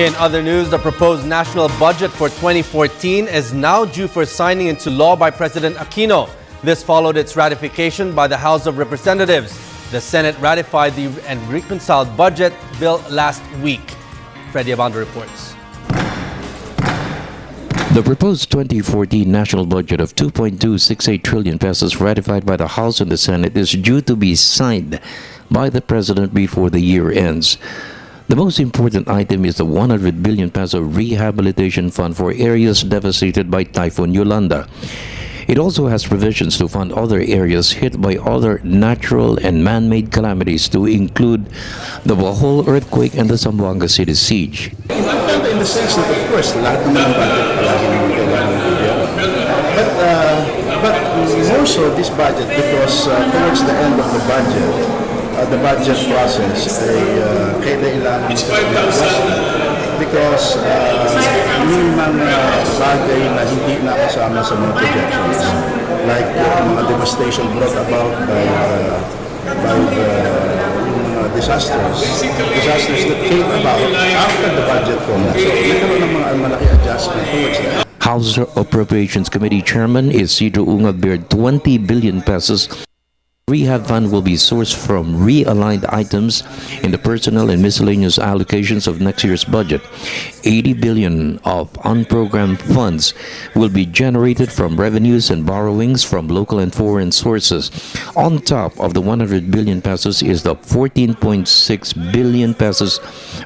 In other news, the proposed national budget for 2014 is now due for signing into law by President Aquino. This followed its ratification by the House of Representatives. The Senate ratified the and reconciled budget bill last week. Freddie Abando reports. The proposed 2014 national budget of 2.268 trillion pesos ratified by the House and the Senate is due to be signed by the President before the year ends. The most important item is the 100 billion peso rehabilitation fund for areas devastated by Typhoon Yolanda. It also has provisions to fund other areas hit by other natural and man-made calamities, to include the Bohol earthquake and the Zamboanga City siege. In the sense that, of course, lahat ng mga budget palagi naman kailangan bigyan. But more so this budget, because towards the end of the budget process ay kailangan because yung mga bagay na hindi nakasama sa mga projections, like mga devastation brought about by the disasters that came about after the budget comments. So, nagkaroon ng mga malaki adjustment towards that. House Appropriations Committee Chairman Isidro Ungab beared 20 billion pesos. Rehab fund will be sourced from realigned items in the personnel and miscellaneous allocations of next year's budget. 80 billion of unprogrammed funds will be generated from revenues and borrowings from local and foreign sources. On top of the 100 billion pesos is the 14.6 billion pesos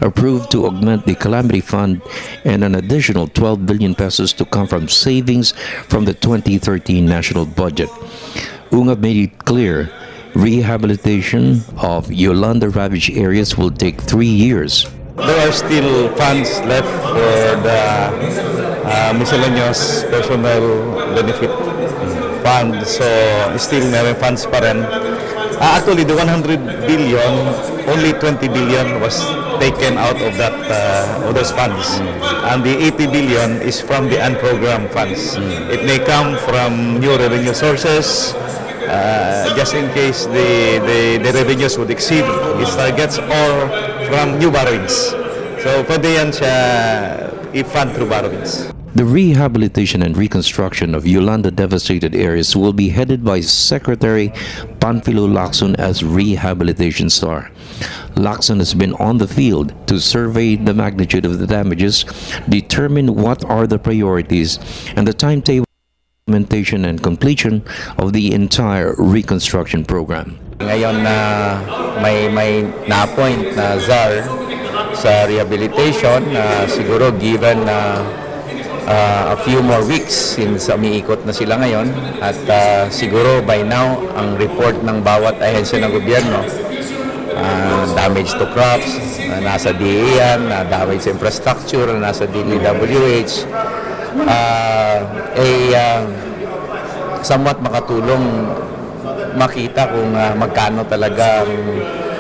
approved to augment the calamity fund, and an additional 12 billion pesos to come from savings from the 2013 national budget. Ungab made it clear rehabilitation of Yolanda-ravaged areas will take 3 years. There are still funds left for the miscellaneous personnel benefit fund. So, still meron funds pa rin. Actually, the 100 billion, only 20 billion was taken out of that of those funds. And the 80 billion is from the unprogrammed funds. It may come from new revenue sources, just in case the revenues would exceed its targets, or from new borrowings. So, pwede yan siya i-fund through borrowings. The rehabilitation and reconstruction of Yolanda-devastated areas will be headed by Secretary Panfilo Lacson as rehabilitation star. Lacson has been on the field to survey the magnitude of the damages, determine what are the priorities, and the timetable implementation and completion of the entire reconstruction program. Ngayon na may na-appoint na czar sa rehabilitation, siguro given a few more weeks since umiikot na sila ngayon, at siguro by now ang report ng bawat ahensya ng gobyerno, damage to crops, nasa DA yan, damage sa infrastructure, nasa DPWH, somewhat makatulong makita kung magkano talaga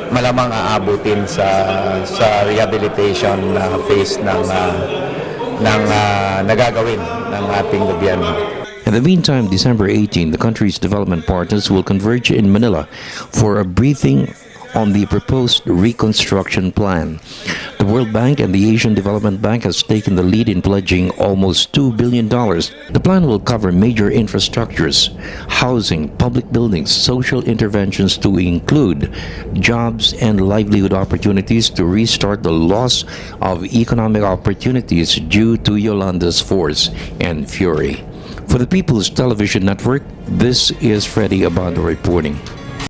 malamang aabutin sa rehabilitation phase ng nagagawin ng ating gobyerno. In the meantime, December 18, the country's development partners will converge in Manila for a briefing on the proposed reconstruction plan. The World Bank and the Asian Development Bank has taken the lead in pledging almost $2 billion. The plan will cover major infrastructures, housing, public buildings, social interventions to include jobs and livelihood opportunities to restart the loss of economic opportunities due to Yolanda's force and fury. For the People's Television Network, this is Freddie Abando reporting.